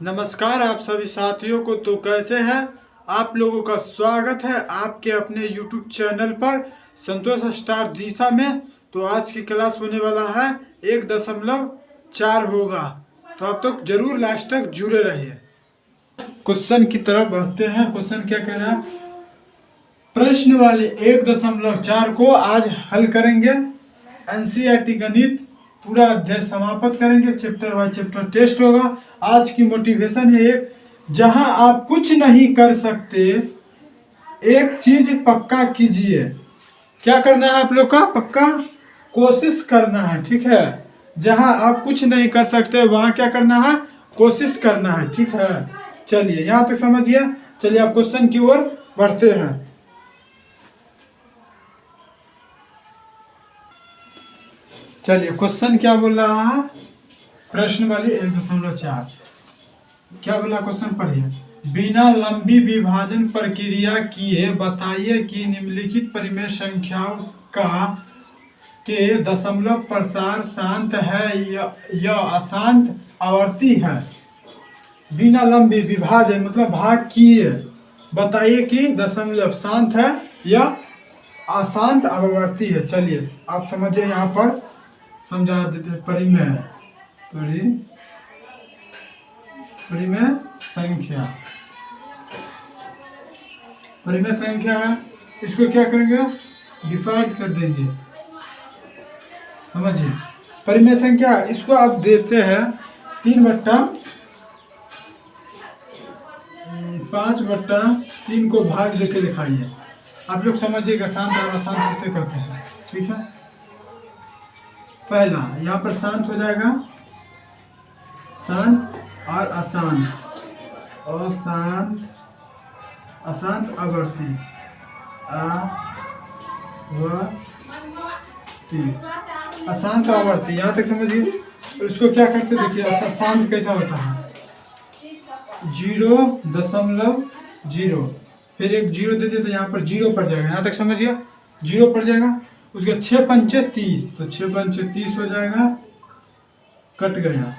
नमस्कार आप सभी साथियों को। तो कैसे हैं आप लोगों का स्वागत है आपके अपने YouTube चैनल पर संतोष स्टार दिशा में। तो आज की क्लास होने वाला है 1.4 होगा, तो आप तो जरूर लास्ट तक जुड़े रहिए। क्वेश्चन की तरफ बढ़ते हैं। क्वेश्चन क्या कह रहा है? प्रश्न वाले 1.4 को आज हल करेंगे। एनसीईआरटी गणित पूरा अध्याय समाप्त करेंगे। चैप्टर बाय चैप्टर टेस्ट होगा। आज की मोटिवेशन है एक, जहां आप कुछ नहीं कर सकते एक चीज पक्का कीजिए। क्या करना है आप लोग का? पक्का कोशिश करना है, ठीक है। जहां आप कुछ नहीं कर सकते वहां क्या करना है? कोशिश करना है, ठीक है। चलिए यहां तक समझिए। चलिए आप क्वेश्चन की ओर बढ़ते हैं। चलिए क्वेश्चन क्या बोल रहा है? प्रश्न वाली 1.4 क्या बोला? क्वेश्चन पढ़िए। बिना लंबी विभाजन प्रक्रिया किए बताइए कि निम्नलिखित परिमेय संख्याओं का के दशमलव प्रसार शांत है या अशांत आवर्ती है। बिना लंबी विभाजन मतलब भाग किए बताइए कि दशमलव शांत है या अशांत आवर्ती है। चलिए आप समझिए, यहाँ पर समझा देते हैं। परिमेय संख्या है। इसको क्या करेंगे? डिवाइड कर देंगे। समझिए परिमेय संख्या इसको आप देते हैं 3/5/3 को भाग देके दिखाइए। आप लोग समझिएगा शांत और अशांत कैसे करते हैं, ठीक है। पहला यहाँ पर शांत हो जाएगा, शांत और अशांत, अशांत आवर्ती, अशांत आवर्ती। यहाँ तक समझिए। उसको क्या करते देखिए, शांत कैसा होता है? 0.0, फिर एक 0 दे दिया तो यहाँ पर 0 पड़ जाएगा। यहाँ तक समझिए, 0 पड़ जाएगा। उसके 6×5 = 30, तो 6×5 = 30 हो जाएगा, कट गया,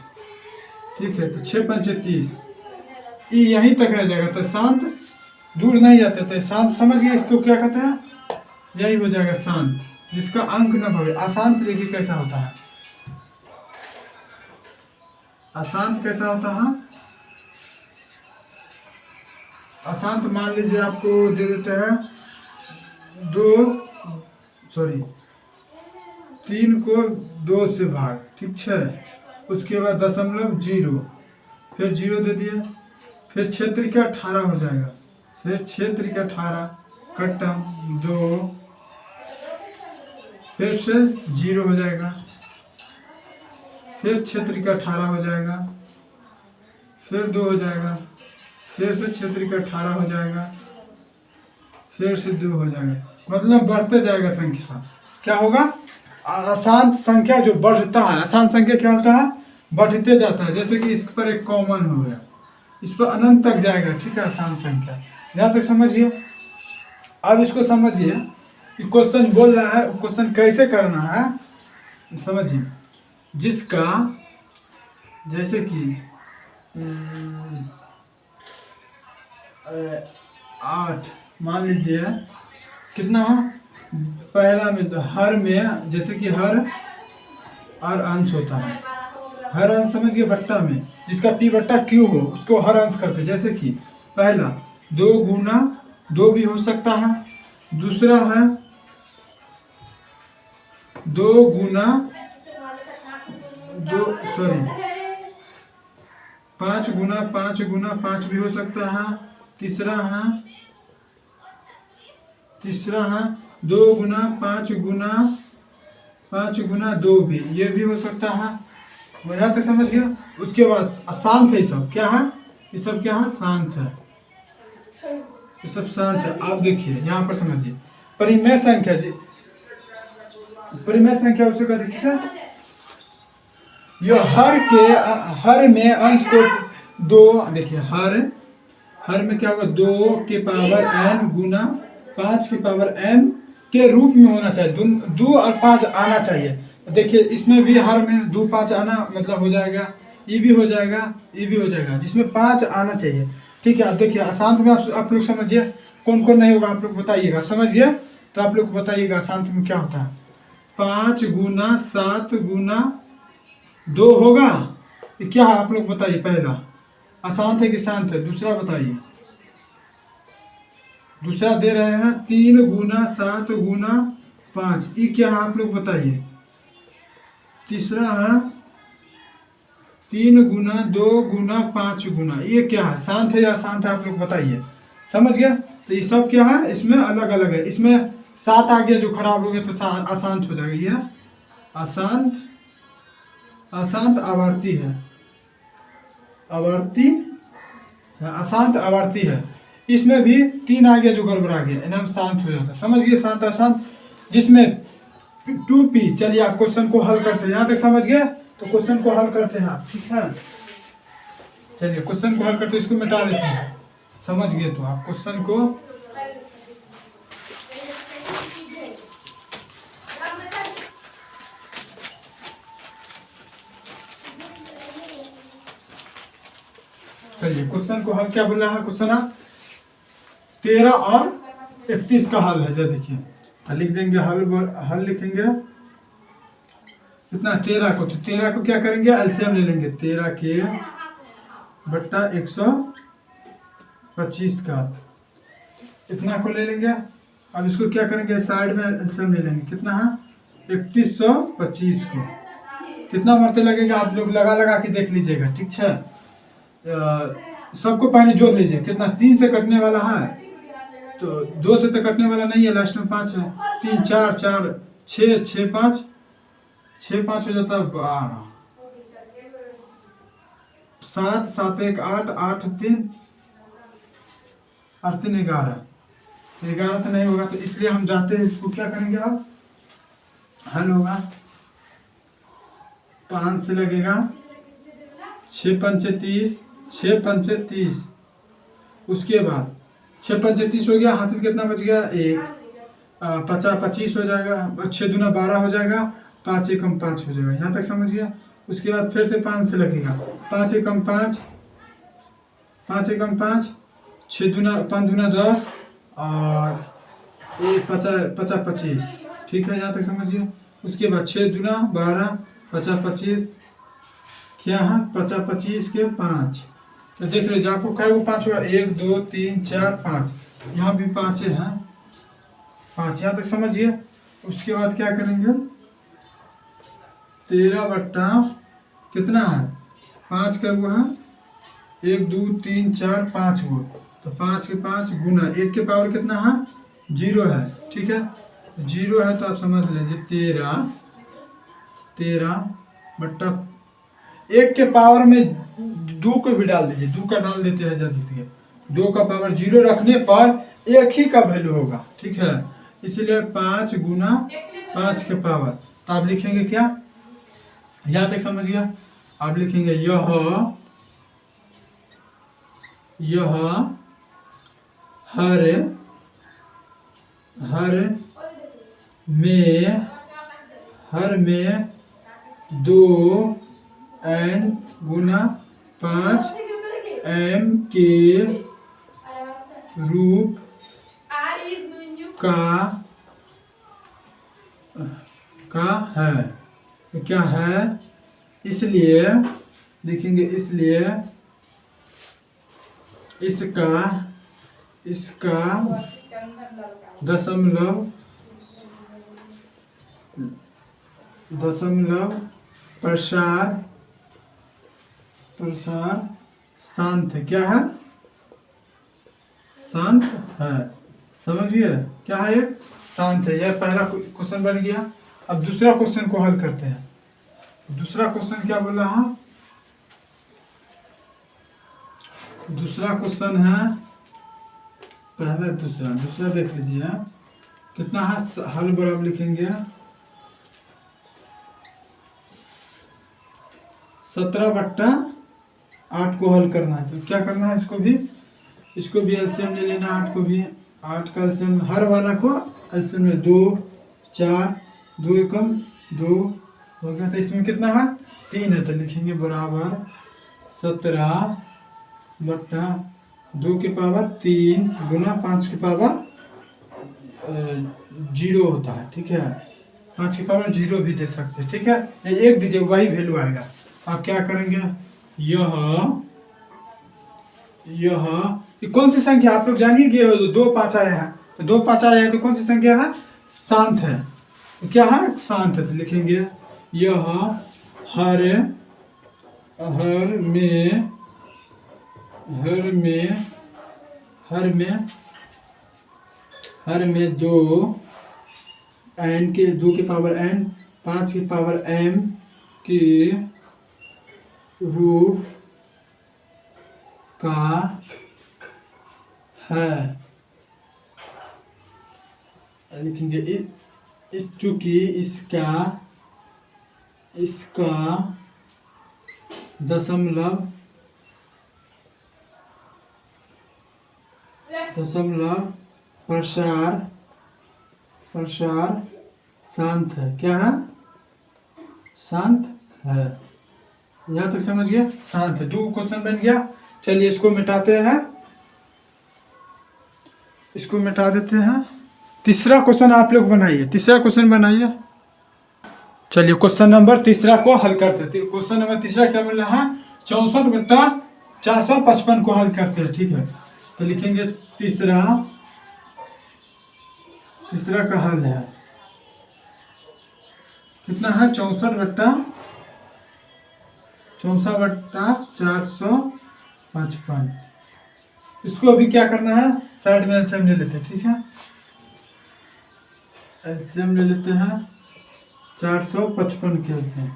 ठीक है। तो 6×5 = 30, यहीं तक रह जाएगा। तो शांत दूर नहीं जाते थे। शांत समझ गए इसको क्या कहते हैं? यही हो जाएगा शांत, जिसका अंक न बढ़े। अशांत देखिए कैसा होता है। अशांत कैसा होता है? अशांत मान लीजिए आपको दे देते हैं 3 को 2 से भाग, ठीक है। उसके बाद 0.0, फिर 0 दे दिए, फिर क्षेत्र का 18 हो जाएगा, फिर क्षेत्र का 18 कट्टम 2, फिर से 0 हो जाएगा, फिर क्षेत्र का 18 हो जाएगा, फिर 2 हो जाएगा, फिर से क्षेत्र का 18 हो जाएगा, फिर से 2 हो जाएगा। मतलब बढ़ते जाएगा संख्या। क्या होगा? अशांत संख्या जो बढ़ता है, अशांत संख्या क्या होता है? बढ़ते जाता है। जैसे कि इस पर एक कॉमन हो गया, इस पर अनंत तक जाएगा, ठीक है। अशांत संख्या यहाँ तक समझिए। अब इसको समझिए कि क्वेश्चन बोल रहा है, क्वेश्चन कैसे करना है समझिए। जिसका जैसे कि 8 मान लीजिए, कितना हो? पहला में तो हर में, जैसे कि हर और अंश होता है। हर अंश समझिए बट्टा में, जिसका P/Q हो उसको हर अंश करते। जैसे कि पहला 2 गुना 2 भी हो सकता है। दूसरा है 2 गुना 5 गुना 5 गुना 5 भी हो सकता है। तीसरा है 2 गुना 5 गुना 5 गुना 2 भी, ये भी हो सकता है। यहाँ तक समझ गया। उसके बाद अशांत है, सब क्या है? ये सब क्या है? शांत है, ये सब शांत है। आप देखिए यहाँ पर समझिए परिमेय संख्या उसे कहते हैं किसे? ये हर में अंश को 2, देखिए हर में क्या होगा? 2 के पावर n गुना 5 के पावर n के रूप में होना चाहिए। 2 और 5 आना चाहिए। देखिए इसमें भी हर में 2 5 आना मतलब हो जाएगा ये भी हो जाएगा, ये भी हो जाएगा, जिसमें 5 आना चाहिए। ठीक है, अब देखिए अशांत में आप लोग समझिए कौन कौन नहीं होगा, आप लोग बताइएगा। समझ गए तो आप लोग बताइएगा अशांत में क्या होता है। 5 गुना 7 गुना 2 होगा, ये क्या है आप लोग बताइए। पहला अशांत है कि शांत है, दूसरा बताइए। दूसरा दे रहे हैं 3 गुना 7 गुना 5, ये क्या है आप लोग बताइए। तीसरा है 3 गुना 2 गुना 5 गुना, ये क्या है, शांत है या अशांत है, आप लोग बताइए। समझ गया, तो ये सब क्या है, इसमें अलग अलग है। इसमें 7 आ गया जो खराब हो गया तो अशांत हो जाएगा। ये अशांत, अशांत आवर्ती है, आवर्ती अशांत आवर्ती है। इसमें भी 3 आ गया जो गड़बड़ा गया, इन्हें शांत हो जाता है। समझ गए, शांत अशांत, जिसमें 2p। चलिए आप क्वेश्चन को हल करते हैं, यहाँ तक समझ गए तो क्वेश्चन को हल करते हैं आप। ठीक है, चलिए क्वेश्चन को हल करते, इसको मिटा देते हैं। समझ गए तो आप क्वेश्चन को चलिए क्वेश्चन को हल क्या बोल रहा है। क्वेश्चन 13 और 31 का हल है। जब देखिए लिख देंगे हल लिखेंगे कितना 13 को, तो 13 को क्या करेंगे, एलसीएम ले लेंगे। 13 के बट्टा 125 का इतना को ले लेंगे। अब इसको क्या करेंगे, साइड में एलसीएम ले लेंगे। कितना है 3125 को कितना मरते लगेगा, आप लोग लगा लगा के देख लीजिएगा। ठीक है, सबको पहले जोड़ लीजिए। कितना 3 से कटने वाला है, तो 2 से तो कटने वाला नहीं है, लास्ट में 5 है। 3 4 4 6 6 5 6 5 हो जाता है 12, 7 7 1 8 8 3 8 3 11 11 तो नहीं होगा, तो इसलिए हम जाते हैं। इसको क्या करेंगे, अब हल होगा 5 से लगेगा 6 पंचे 30, 6 पंचे 30। उसके बाद 6 पंचे 30 हो गया, हासिल कितना बच गया 1, 50 25 हो जाएगा, 6 दूना 12 हो जाएगा, 5 एकम 5 हो जाएगा। यहाँ तक समझ गया। उसके बाद फिर से 5 से लगेगा, 5 एकम 5, 5 एकम 5, 6 दूना 5 दूना 10 और 50 50 25। ठीक है, यहाँ तक समझिए। उसके बाद 6 दूना 12, 50 25 क्या है 50 25 के 5। तो देख लीजिए आपको क्या वो 5 होगा, 1 2 3 4 5, यहाँ भी 5 है 5। यहाँ तक समझिए। उसके बाद क्या करेंगे, 13 बट्टा कितना है 5 का वो है 1 2 3 4 5 वो, तो 5 के 5 गुना 1 के पावर कितना है 0 है। ठीक है, 0 है तो आप समझ लीजिए 13 बट्टा 1 के पावर में 2 को भी डाल दीजिए, 2 का डाल देते हैं जल्दी। 2 का पावर 0 रखने पर 1 ही का वैल्यू होगा। ठीक है, इसलिए 5 गुना 5 के पावर, तो आप लिखेंगे क्या, यहाँ तक समझ गया। आप लिखेंगे यह हर में 2 n गुना 5 m के रूप का है। तो क्या है, इसलिए देखेंगे, इसलिए इसका दशमलव प्रसार शांत है। क्या है, शांत है। समझिए क्या है, ये शांत है। यह पहला क्वेश्चन बन गया। अब दूसरा क्वेश्चन को हल करते हैं। दूसरा क्वेश्चन क्या बोला है, दूसरा क्वेश्चन है पहला दूसरा देख लीजिए कितना है। हल बराबर लिखेंगे 17 बट्टा 8 को हल करना है। तो क्या करना है, इसको भी एलसीएम ले लेना। 8 को भी, 8 का एलसीएम हर वाला को एलसीएम में 2 4 2 एकम 2 हो गया। तो इसमें कितना है 3 है, तो लिखेंगे बराबर 17/2 गुना 5 की पावर 0 होता है। ठीक है, 5 की पावर 0 भी दे सकते हैं। ठीक है, ये 1 दीजिए, वही वैल्यू आएगा। आप क्या करेंगे, यह ये कौन सी संख्या आप लोग जानिए कि 2 5 आया है, तो 2 5 आया है तो कौन सी संख्या है, शांत है। तो क्या है, शांत है। तो लिखेंगे यह हर में 2 n के 2 की पावर n 5 की पावर m के रूप का है। लिखेंगे इस चूंकि इसका दशमलव प्रसार शांत है। क्या है, शांत है। यहाँ तक समझ गया, शांत है। 2 क्वेश्चन बन गया। चलिए इसको मिटाते हैं, इसको मिटा देते हैं। तीसरा क्वेश्चन आप लोग बनाइए, तीसरा क्वेश्चन बनाइए। चलिए क्वेश्चन नंबर तीसरा को हल करते हैं। क्वेश्चन नंबर तीसरा क्या मिल रहा है, 64/455 को हल करते हैं। ठीक है, तो लिखेंगे तीसरा का हल है कितना है, 64/455। इसको अभी क्या करना है, साइड में एलसीएम ले लेते हैं। ठीक है, एलसीएम ले लेते हैं। 455 के एलसीएम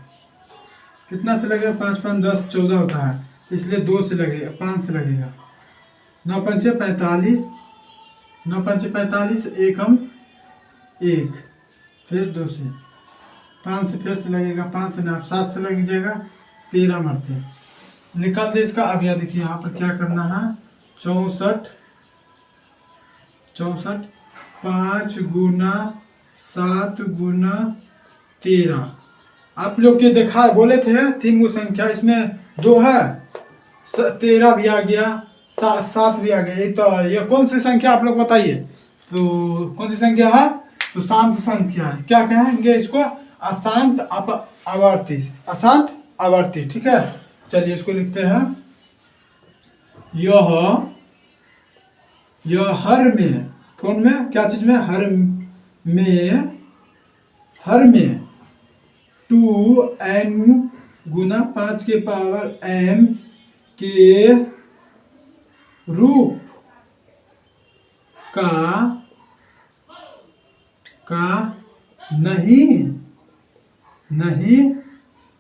कितना से लगेगा, 5 5 10 14 होता है, इसलिए 2 से लगेगा, 5 से लगेगा। 9 5 45, 9 5 45, 1 हम 1, फिर 2 से, 5 से फिर से लगेगा, 5 से आप 7 से लग जाएगा, 13 मरते निकाल दे इसका। अब यह देखिए यहाँ पर क्या करना है, 64 5 गुना 7 गुना 13। आप लोग के देखा बोले थे 3 गो संख्या, इसमें 2 है, 13 भी आ गया, 7 भी आ गया। तो ये कौन सी संख्या आप लोग बताइए, तो कौन सी संख्या है, तो शांत संख्या है। क्या कहेंगे इसको, अशांत आवर्ती, अशांत आवर्ती। ठीक है, चलिए इसको लिखते हैं। यह हर में, कौन में, क्या चीज में, हर में 2n गुना 5 के पावर m के रूप का नहीं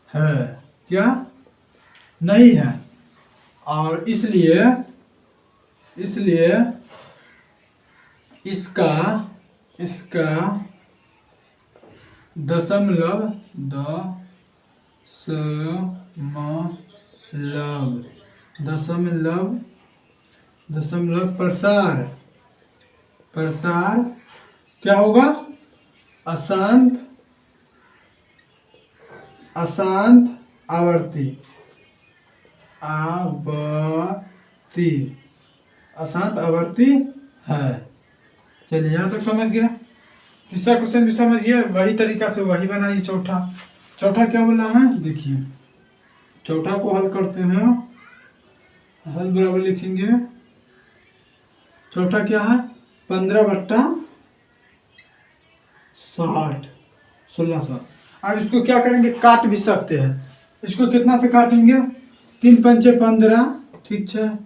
है। क्या नहीं है, और इसलिए इसका दशमलव प्रसार क्या होगा, अशांत आवर्ती, अशांत आवर्ती है। चलिए यहाँ तक समझ गया। तीसरा क्वेश्चन भी समझ गया, वही तरीका से वही बनाइए। चौथा क्या बोला है, देखिए चौथा को हल करते हैं। हल बराबर लिखेंगे, चौथा क्या है, 15/60, 1600। अब इसको क्या करेंगे, काट भी सकते हैं। इसको कितना से काटेंगे, 3 पंचे 15, ठीक है,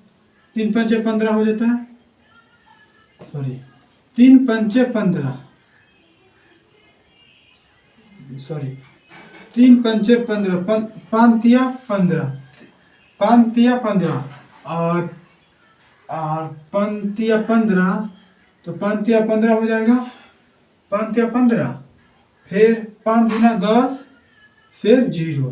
3 पंचे 15 हो जाता है, सॉरी 3 पंचे 15, सॉरी 3 पंचे 15, 5 तिया 15, 5 तिया 15, और 5 तिया 15, तो 5 तिया 15 हो जाएगा, 5 तिया 15, फिर 5 गुना 10, फिर 0,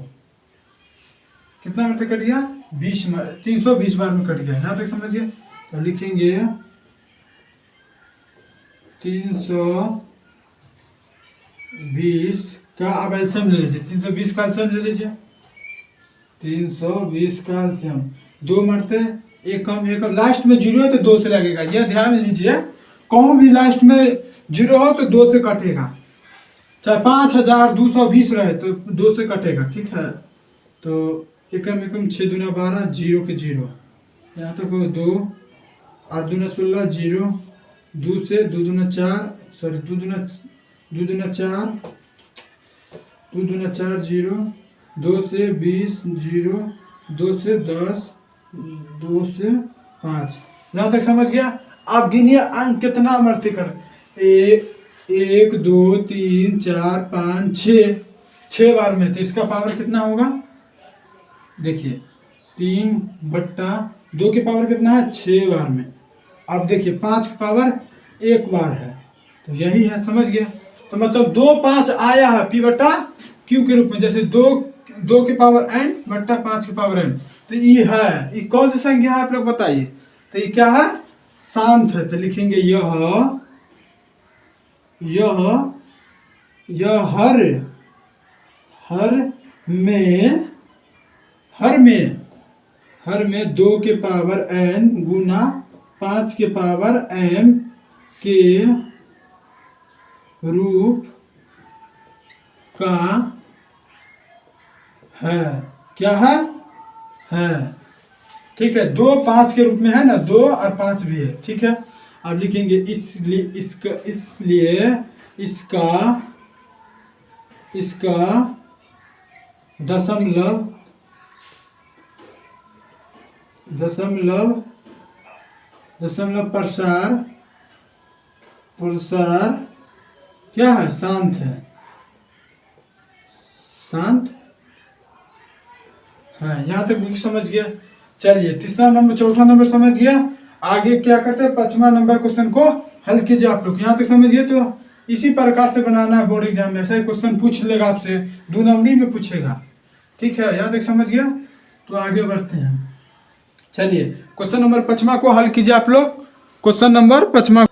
कितना मतलब कट गया, 320 बार में कट गया। यहाँ तक समझिए। तो लिखेंगे 320 क्या आप एल्सियम ले लीजिए, 320 का एल्सियम ले लीजिए। 320 का एल्सियम, दो मरते एक कम एक कम, लास्ट में जीरो है तो दो से लगेगा, यह ध्यान लीजिए। कहूँ भी लास्ट में जीरो हो तो दो से कटेगा, चाहे 5220 रहे तो दो से कटेगा, ठीक है। तो एकम 6 दूना 12, जीरो के जीरो, यहाँ तक हो 2, 8 दूना 16, जीरो, दो से दो दूना 4, सॉरी दो दूना 4, दो दूना 4 जीरो, 2 से 20 जीरो, 2 से 10, 2 से 5, यहाँ तक समझ गया। आप गिनिए अंक कितना मरते कर, 1 2 3 4 5 6, 6 बार में, तो इसका पावर कितना होगा, देखिए 3/2 के पावर कितना है 6 बार में। अब देखिए 5 का पावर 1 बार है, तो यही है, समझ गया। तो मतलब 2 5 आया है P/Q के रूप में, जैसे 2 के पावर n बट्टा 5 के पावर n, तो ये है, ये कौन सी संख्या है आप लोग बताइए। तो ये क्या है, शांत है, तो लिखेंगे यह हर में 2 के पावर n गुना 5 के पावर m के रूप का है, क्या है, ठीक है। 2 5 के रूप में है ना, 2 और 5 भी है, ठीक है। अब लिखेंगे इसलिए इसका दशमलव प्रसार क्या है, शांत है, यहाँ तक भी समझ गया। चलिए तीसरा नंबर, चौथा नंबर समझ गया। आगे क्या करते हैं, 5वां नंबर क्वेश्चन को हल कीजिए आप लोग, यहाँ तक समझिए। तो इसी प्रकार से बनाना है, बोर्ड एग्जाम में ऐसा ही क्वेश्चन पूछ लेगा आपसे, 2 नंबरी में पूछेगा, ठीक है। यहाँ तक समझ गया, तो आगे बढ़ते हैं। चलिए क्वेश्चन नंबर 5वां को हल कीजिए आप लोग। क्वेश्चन नंबर 5वां,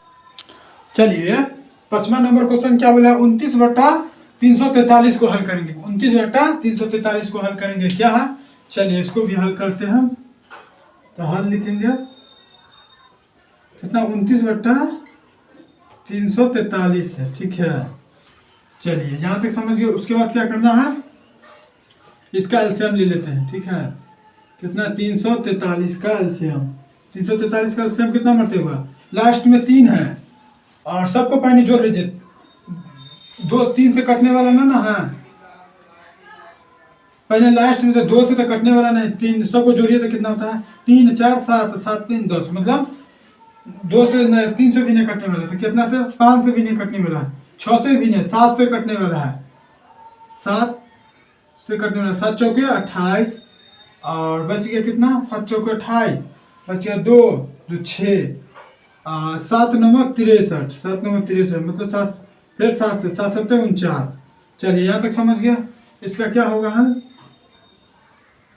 चलिए 5वां नंबर क्वेश्चन क्या बोला, 29/343 को हल करेंगे। 29/343 को हल करेंगे, क्या है, चलिए इसको भी हल करते हैं। तो हल लिखेंगे कितना, 29/343 है, ठीक है। चलिए यहाँ तक समझ गए। उसके बाद क्या करना है, इसका एलसीएम ले लेते हैं, ठीक है। कितना, 343 का एलसीएम। 343 का एलसीएम कितना मरते हुआ, लास्ट में 3 है, और सबको पहले जोड़ लीजिए, 2 3 से कटने वाला ना है, पहले लास्ट में तो 2 से तो कटने वाला नहीं, 3 सबको जोड़िए तो कितना होता है, 3 4 7 7 3 10, मतलब 2 से 3 से भी नहीं कटने वाला, तो कितना से, 5 से भी नहीं कटने वाला है, 6 से भी नहीं, 7 से कटने वाला है, 7 से कटने वाला, 7 चौके 28, और बच गया कितना, 7 चौके 28, बच गया 2 2 6, 7 9 63, 7 9 63, मतलब 7, फिर 7 से 7 7 49। चलिए यहाँ तक समझ गया। इसका क्या होगा हल,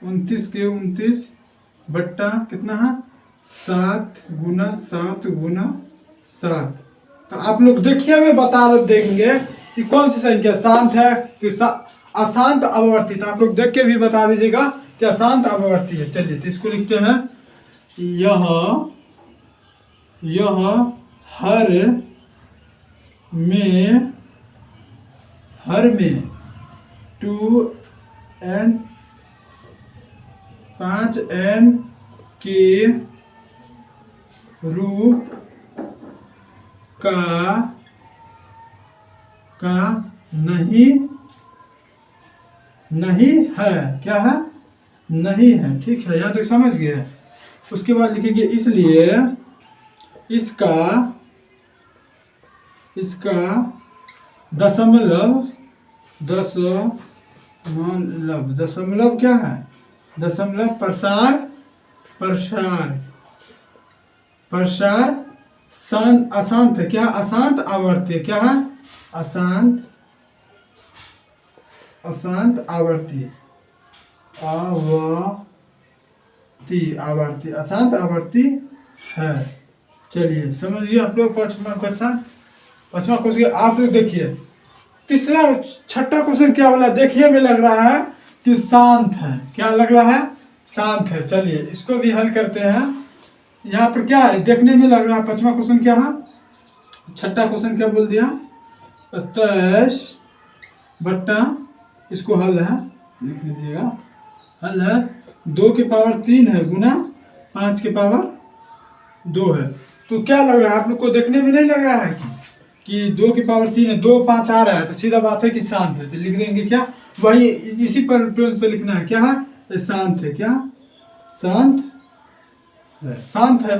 29 के 29 बट्टा कितना है, 7 गुना 7 गुना 7। तो आप लोग देखिए, मैं बता रहे देंगे कि कौन सी संख्या शांत है कि अशांत अववर्ती, तो आप लोग देख के भी बता दीजिएगा कि अशांत अववर्ती है। चलिए तो इसको लिखते हैं, यह हर में 2n 5n के रूप का नहीं है, क्या है, नहीं है, ठीक है। यहाँ तक समझ गए। उसके बाद लिखेंगे, इसलिए इसका दशमलव क्या है, दशमलव प्रसार अशांत है, क्या, अशांत आवर्ती, क्या है, अशांत आवर्ती अशांत आवर्ती है। चलिए समझिए आप लोग। 5वां क्वेश्चन आप लोग देखिए, तीसरा छठा क्वेश्चन क्या बोला, देखिए में लग रहा है कि शांत है। क्या लग रहा है, शांत है। चलिए इसको भी हल करते हैं। यहाँ पर क्या है, देखने में लग रहा है। पांचवा क्वेश्चन क्या है, छठा क्वेश्चन क्या बोल दिया, 23 बट्टा, इसको हल है, लिख लीजिएगा। हल है 2 की पावर 3 है गुना 5 की पावर 2 है। तो क्या लग रहा है आप लोग को, देखने में नहीं लग रहा है कि 2 की पावर 3 है, 2 5 आ रहा है, तो सीधा बात है कि शांत है। तो लिख देंगे क्या, वही इसी पर टोन से लिखना है। क्या है, शांत है। क्या, शांत है, शांत है।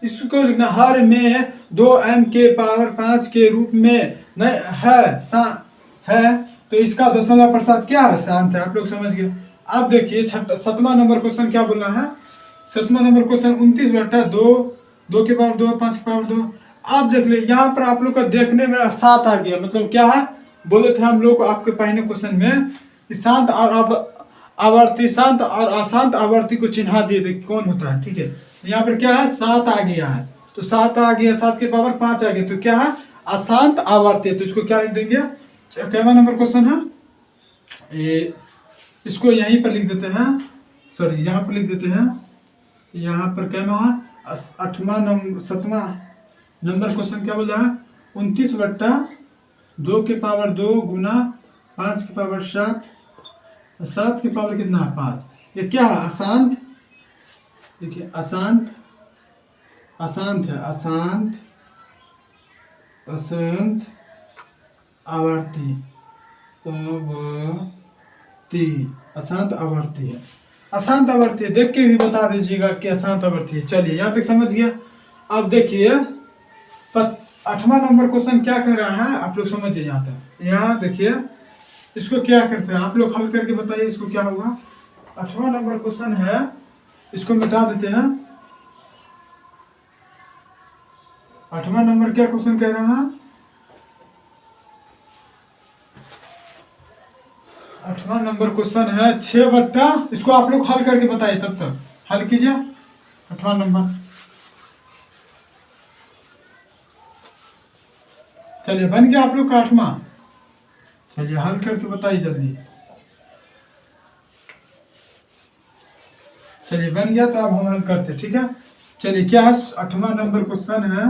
इसको लिखना, हर में 2m के पावर 5 के रूप में नहीं है, है, तो इसका दशमलव प्रसाद क्या है, शांत है। आप लोग समझ गए। अब देखिए सातवां नंबर क्वेश्चन क्या बोलना है, सातवां नंबर क्वेश्चन 29 बट्टा 2, 2 के पावर 2, 5 के पावर 2। आप देख ले, यहाँ पर आप लोग का देखने में 7 आ गया। मतलब क्या है, बोले थे हम लोग आपके पहले क्वेश्चन में शांत और आवर्ती, शांत और अशांत आवर्ती को चिन्हा दिए थे कौन होता है। ठीक है, यहाँ पर क्या है, 7 आ गया है। तो 7 आ गया, 7 के पावर 5 आ गया, तो क्या है, अशांत आवर्ती। तो इसको क्या लिख देंगे, कैवा नंबर क्वेश्चन है, इसको यहीं पर लिख देते हैं, सॉरी यहाँ पर लिख देते हैं। यहाँ पर कैवा है, 7वां नंबर क्वेश्चन क्या बोला है, 29 बट्टा 2 के पावर 2 गुना 5 के पावर 7, 7 के पावर कितना है, 5। ये क्या है, अशांत। देखिए अशांत, अशांत है, अशांत, अशांत आवर्ती, अशांत आवर्ती है, अशांत आवर्ती है। देख के भी बता दीजिएगा कि अशांत आवर्ती है। चलिए यहाँ तक समझ गया। अब देखिए 8वां नंबर क्वेश्चन क्या कर रहा है, आप लोग समझिए। यहाँ तक, यहाँ देखिए इसको क्या करते हैं, आप लोग हल करके बताइए इसको क्या होगा। 8वां नंबर क्वेश्चन है, इसको मिटा देते हैं। 8वां नंबर क्या क्वेश्चन कह रहा है, 8वां नंबर क्वेश्चन है 6 बट्टा, इसको आप लोग हल करके बताइए, तब तक हल कीजिए। 8वां नंबर, चलिए बन गया आप लोग का 8वां। चलिए हल करके बताइए जल्दी। चलिए बन गया, तो अब हम हल करते, ठीक है। चलिए क्या है, 8वां नंबर क्वेश्चन है,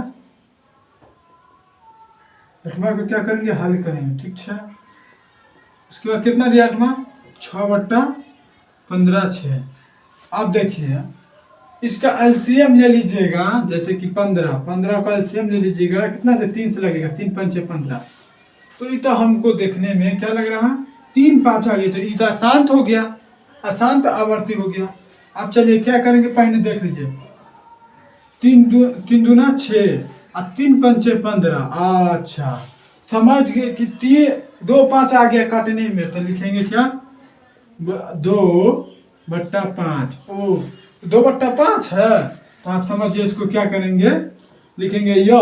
8वां को क्या करेंगे, हल करेंगे, ठीक है। उसके बाद कितना दिया 8वां, 6 बट्टा 15 6। अब देखिए इसका एलसीएम ले लीजिएगा, जैसे कि 15 का एलसीएम ले लीजिएगा, कितना से 3 से लगेगा, 3 पंचे 15। तो ये तो हमको देखने में क्या लग रहा है, 3 5 आ गया, तो ये अशांत हो गया, अशांत आवर्ती हो गया। अब चलिए क्या करेंगे, पहले देख लीजिए, 3 दूना 6 और 3 पंचे 15। अच्छा समझ गए कि 2 5 आ गया काटने में, तो लिखेंगे क्या, 2 बट्टा 5। ओ 2 बट्टा 5 है, तो आप समझिए इसको क्या करेंगे, लिखेंगे यह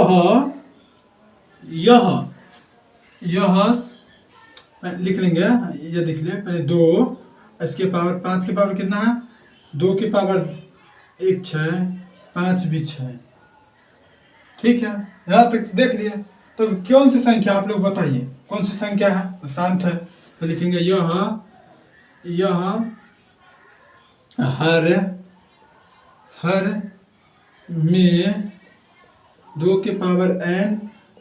लिख लेंगे, ये देख ले पहले 2, इसके पावर 5 के पावर कितना है, 2 के पावर 1 6, 5 भी 6। ठीक है, यहाँ तक देख लिए। तो कौन सी संख्या आप लोग बताइए, कौन सी संख्या है, शांत है। तो लिखेंगे यह हर में 2 के पावर n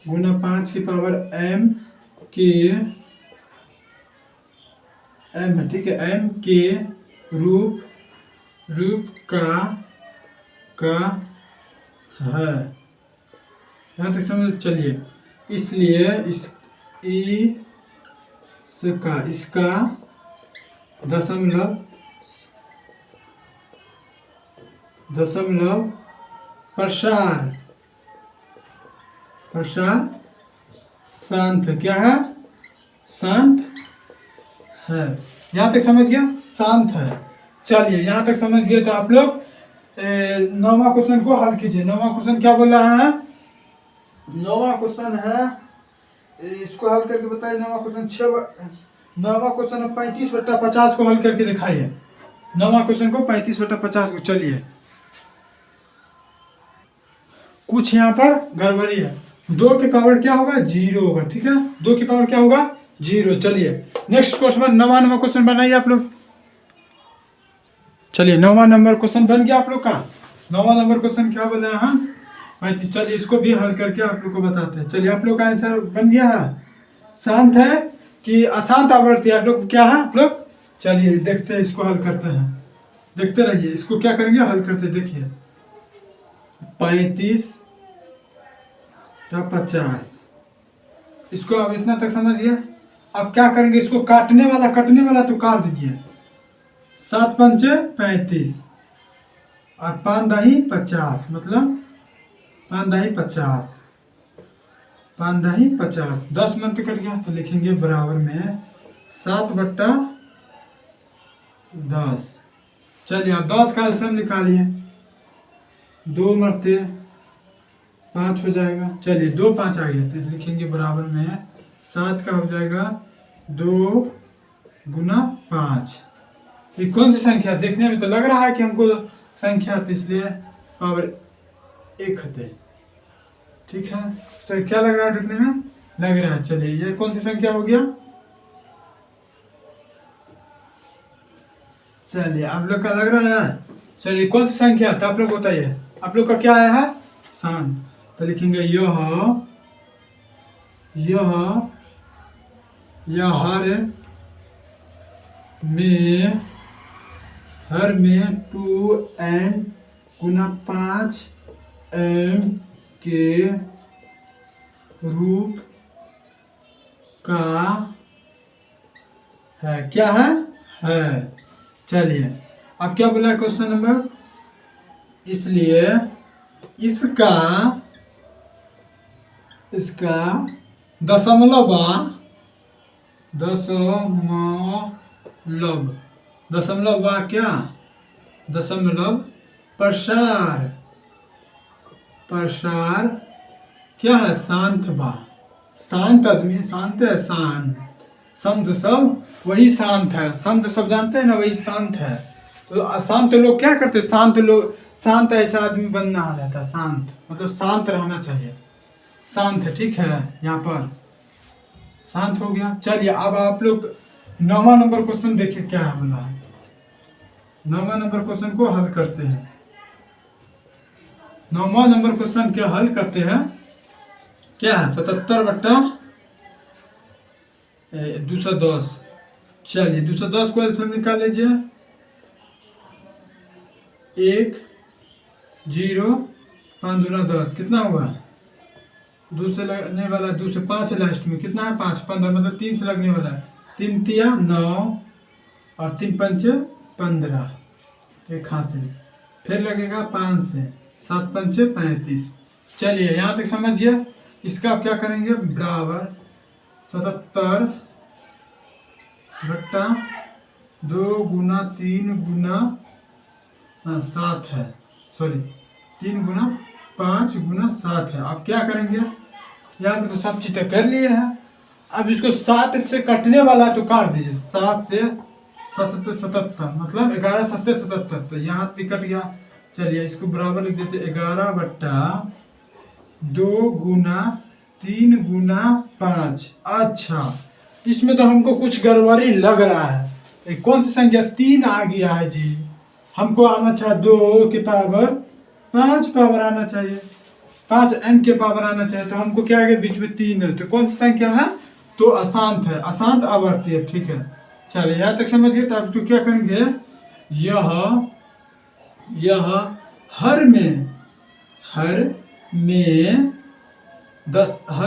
गुना 5 के पावर m के m है, ठीक है, m के रूप का है। यहाँ तक समझ, चलिए इसलिए इसका दशमलव प्रसार शांत, क्या है, शांत है। यहाँ तक समझ गया, शांत है। चलिए यहाँ तक समझ गए, तो आप लोग 9वां क्वेश्चन को हल कीजिए। 9वां क्वेश्चन क्या बोल रहा है, 9वां क्वेश्चन है, इसको हल करके बताइए। 9वां क्वेश्चन 9वां क्वेश्चन 35 बट्टा 50 को हल करके दिखाइए। 9वां क्वेश्चन को 35 बट्टा 50 को। चलिए कुछ यहाँ पर गड़बड़ी है, 2 के पावर क्या होगा, 0 होगा, ठीक है। 2 के पावर क्या होगा, 0। चलिए नेक्स्ट क्वेश्चन, 9वां नंबर क्वेश्चन बनाइए आप लोग। चलिए 9वां नंबर क्वेश्चन बन गया आप लोग का। 9वां नंबर क्वेश्चन क्या बोला है हम, चलिए इसको भी हल करके आप लोग को बताते हैं। चलिए आप लोग का आंसर बन गया है, शांत है कि अशांत आवर्ती आप लोग क्या है आप लोग। चलिए देखते हैं, इसको हल करते हैं, देखते रहिए इसको क्या करेंगे, हल करते। देखिए 35 या 50, इसको अब इतना तक समझिए। अब क्या करेंगे, इसको काटने वाला तो काट दीजिए। 7 पंचे 35 और 5 दही 50, मतलब 5 दही 50, 5 दही 50, 10 मंथ कर गया तो लिखेंगे बराबर में 7/10। चलिए अब 10 का एलसीएम निकालिए, 2 मरते 5 हो जाएगा। चलिए 2 5 आ गया तो लिखेंगे बराबर में 7 का हो जाएगा 2 गुना 5। ये कौन सी संख्या, देखने में तो लग रहा है कि हमको संख्या, तो इसलिए पावर 1 हटे। ठीक है, तो क्या लग रहा है, देखने में लग रहा है। चलिए ये कौन सी संख्या हो गया। चलिए आप लोग का लग रहा है। चलिए कौन सी संख्या तो आप लोग बताइए, आप लोग का क्या आया है, शांत। तो लिखेंगे यह हर में 2n गुना 5m के रूप का है। क्या है, चलिए अब क्या बोला क्वेश्चन नंबर, इसलिए इसका दशमलव क्या, दशमलव प्रसार क्या है, शांत बा। शांत आदमी शांत है, संत सब वही शांत है। संत सब जानते हैं ना, वही शांत है। तो अशांत लोग क्या करते हैं, शांत ऐसा आदमी बनना रहता है। शांत मतलब शांत रहना चाहिए, शांत है। ठीक है, यहाँ पर शांत हो गया। चलिए अब आप लोग 9वां नंबर क्वेश्चन देखिए क्या है बोला है। 9वां नंबर क्वेश्चन को हल करते हैं। 9वां नंबर क्वेश्चन क्या हल करते हैं, क्या है, 77/210। चलिए 210 को एलसीएम निकाल लीजिए। 1 0 5 दूना 10, कितना हुआ, 2 से लगने वाला, 2 से 5 लास्ट में, कितना है 5 15, मतलब 3 से लगने वाला है। 3 तिया 9 और 3 पंचे 15, एक हासिल, फिर लगेगा 5 से, 7 पंचे 35। चलिए यहाँ तक समझिए। इसका आप क्या करेंगे, बराबर 77/2 गुना 3 गुना 7 है, सॉरी 3 गुना 5 गुना 7 है। आप क्या करेंगे, यहाँ पे तो सब चीजें कर लिए हैं। अब इसको 7 से कटने वाला तो काट दीजिए। 7 से 7 77, मतलब 11 7 77, तो यहाँ पे कट गया। चलिए इसको बराबर लिख देते, 11/2 गुना 3 गुना 5। अच्छा, इसमें तो हमको कुछ गड़बड़ी लग रहा है। कौन सी संख्या, 3 आ गया है जी। हमको आना चाहिए 2 के पावर 5 पावर आना चाहिए, 5n के पावर आना चाहिए। तो हमको क्या आ गया, बीच में 3 है। तो कौन सी संख्या है, तो अशांत है, अशांत आवर्ती है। ठीक है, चलिए यहाँ तक समझिए। तो आप क्या करेंगे, यह हर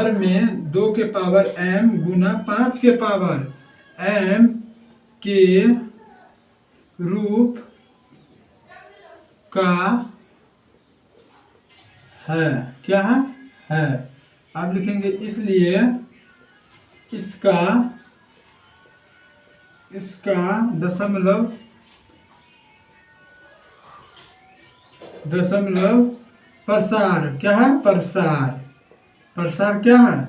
में 2 के पावर m गुना 5 के पावर m के रूप का है। क्या है, आप लिखेंगे इसलिए इसका दशमलव प्रसार क्या है, प्रसार क्या है,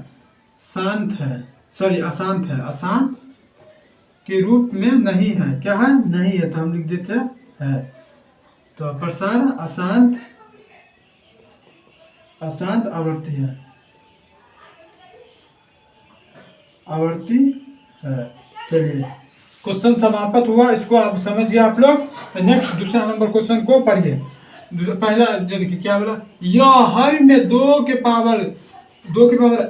शांत है, सॉरी अशांत है, अशांत के रूप में नहीं है। क्या है, नहीं है, तो हम लिख देते हैं। तो प्रसार अशांत आवर्ती है, आवर्ती है। चलिए क्वेश्चन समाप्त हुआ, इसको आप समझ गए आप लोग। नेक्स्ट दूसरा नंबर क्वेश्चन को पढ़िए। पहला देखिए क्या बोला, यह हर में दो के पावर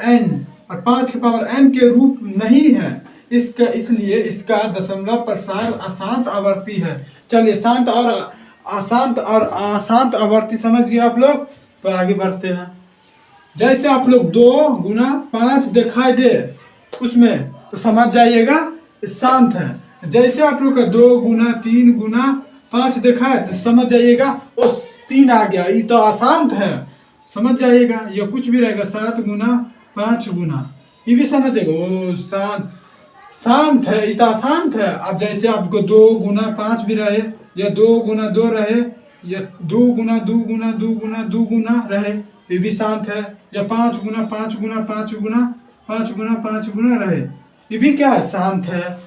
n और 5 के पावर m के रूप नहीं है, इसका इसलिए इसका दशमलव प्रसार अशांत आवर्ती है। चलिए शांत और अशांत आवर्ती समझ गए आप लोग, तो आगे बढ़ते हैं। जैसे आप लोग 2 गुना 5 दिखाई दे उसमें, तो समझ जाइएगा शांत है। जैसे आप लोग का 2 गुना 3 गुना 5 देखा है, तो समझ जाइएगा वो 3 आ गया, ये तो अशांत है, समझ जाइएगा। ये कुछ भी रहेगा 7 गुना 5 गुना, ये भी समझ जाएगा वो शांत है, ये तो अशांत है। अब जैसे आपको 2 गुना 5 भी रहे, या 2 गुना 2 रहे, या 2 गुना 2 गुना 2 गुना 2 गुना रहे, ये भी शांत है। या 5 गुना 5 गुना 5 गुना 5 गुना 5 गुना रहे, ये भी क्या है, शांत है।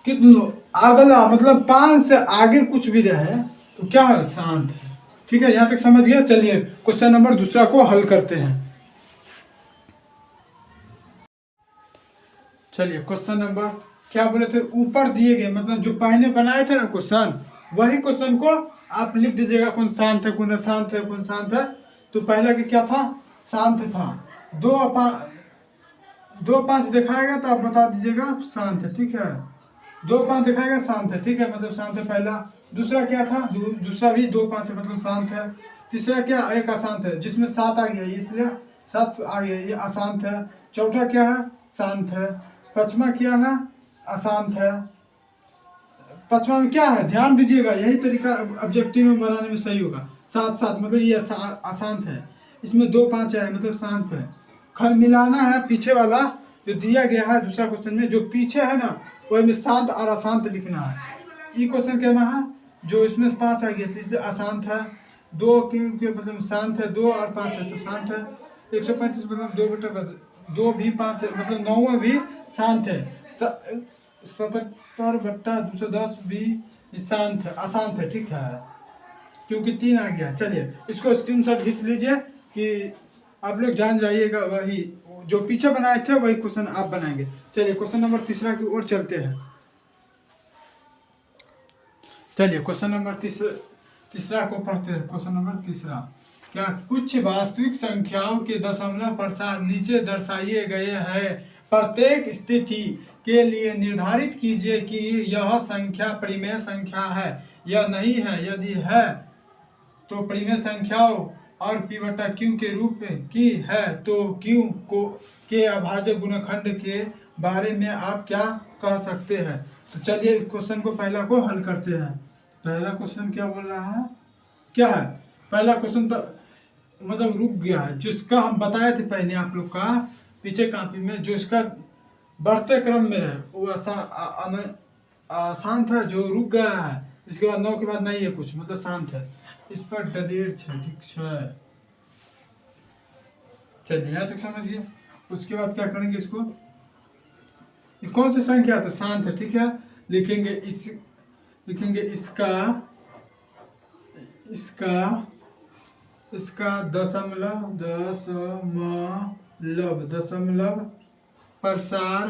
कितना अगला मतलब 5 से आगे कुछ भी रहे तो क्या है, शांत है। ठीक है, यहाँ तक समझ गया। चलिए क्वेश्चन नंबर दूसरा को हल करते हैं। चलिए क्वेश्चन नंबर क्या बोले थे, ऊपर दिए गए मतलब जो पहले बनाए थे ना क्वेश्चन, वही क्वेश्चन को आप लिख दीजिएगा, कौन शांत है कौन अशांत है कौन शांत है। तो पहला के क्या था, शांत था। 2 5 दिखाएगा तो आप बता दीजिएगा शांत है, ठीक है। 2 5 दिखाएगा शांत है, ठीक है, मतलब शांत है पहला। दूसरा क्या था, दूसरा भी 2 5 है मतलब शांत है। तीसरा क्या, एक अशांत है जिसमें 7 आ गया, इसलिए 7 आ गया, ये अशांत है। चौथा क्या है, शांत है। पांचवा क्या है, अशांत है। पांचवा में क्या है, ध्यान दीजिएगा, यही तरीका ऑब्जेक्टिव में बनाने में सही होगा। 7 7 मतलब ये अशांत है, इसमें 2 5 है मतलब शांत है। खंड मिलाना है पीछे वाला जो दिया गया है दूसरा क्वेश्चन में, जो पीछे है ना वही में शांत और अशांत लिखना है। ये क्वेश्चन कहना है जो इसमें 5 आ गया तो इसलिए अशांत है। 2 के मतलब शांत है, 2 और 5 है तो शांत है। 135 मतलब 2 भी 5 है मतलब 9 भी शांत है। 77/210 भी शांत है, अशांत है, ठीक है, क्योंकि 3 आ गया। चलिए इसको स्क्रीनशॉट खींच लीजिए कि आप लोग जान जाइएगा, वही जो पीछे बनाए थे वही क्वेश्चन आप बनाएंगे। चलिए क्वेश्चन नंबर तीसरा की ओर चलते हैं। चलिए क्वेश्चन नंबर तीसरा को पढ़ते हैं। क्वेश्चन नंबर तीसरा, क्या कुछ वास्तविक संख्याओं के दशमलव प्रसार नीचे दर्शाए गए हैं, प्रत्येक स्थिति के लिए निर्धारित कीजिए कि यह संख्या परिमेय संख्या है या नहीं है। यदि है तो परिमेय संख्याओं और p/q के रूप की है तो q को के अभाज्य गुणनखंड के बारे में आप क्या कह सकते हैं। तो चलिए क्वेश्चन को पहला को हल करते हैं। पहला क्वेश्चन क्या बोल रहा है, क्या है, पहला क्वेश्चन तो मतलब रुक गया है, जिसका हम बताए थे पहले आप लोग का पीछे कॉपी में, जो इसका बढ़ते क्रम में है वो शांत है, जो रुक गया है इसके बाद 9 के बाद नहीं है कुछ मतलब शांत है, इस पर डडेर है, ठीक है। चलिए यहाँ तक समझिए। उसके बाद क्या करेंगे, इसको ये कौन सी संख्या है, शांत है, ठीक है। लिखेंगे इसका दशमलव प्रसार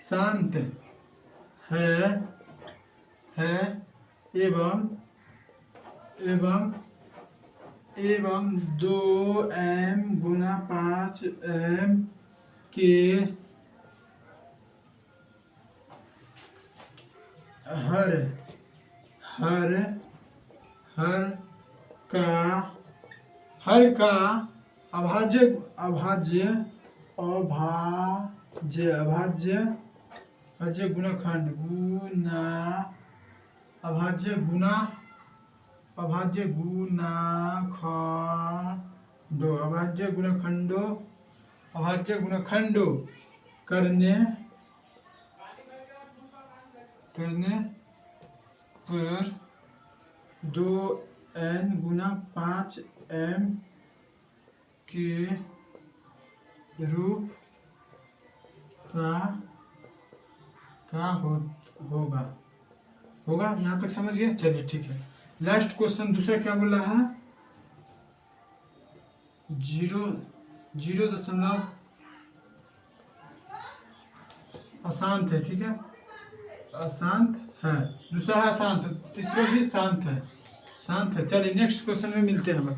शांत है एवं 2m गुना 5m के हर का अभाज्य गुणनखंडों करने पर 2n गुना 5m के रूप का होगा। यहाँ तक समझ गए। चलिए ठीक है। लास्ट क्वेश्चन दूसरा क्या बोल रहा है, 0 0 अशांत है, ठीक है, अशांत है। दूसरा है शांत, तीसरा भी शांत है, शांत है। चलिए नेक्स्ट क्वेश्चन में मिलते हैं।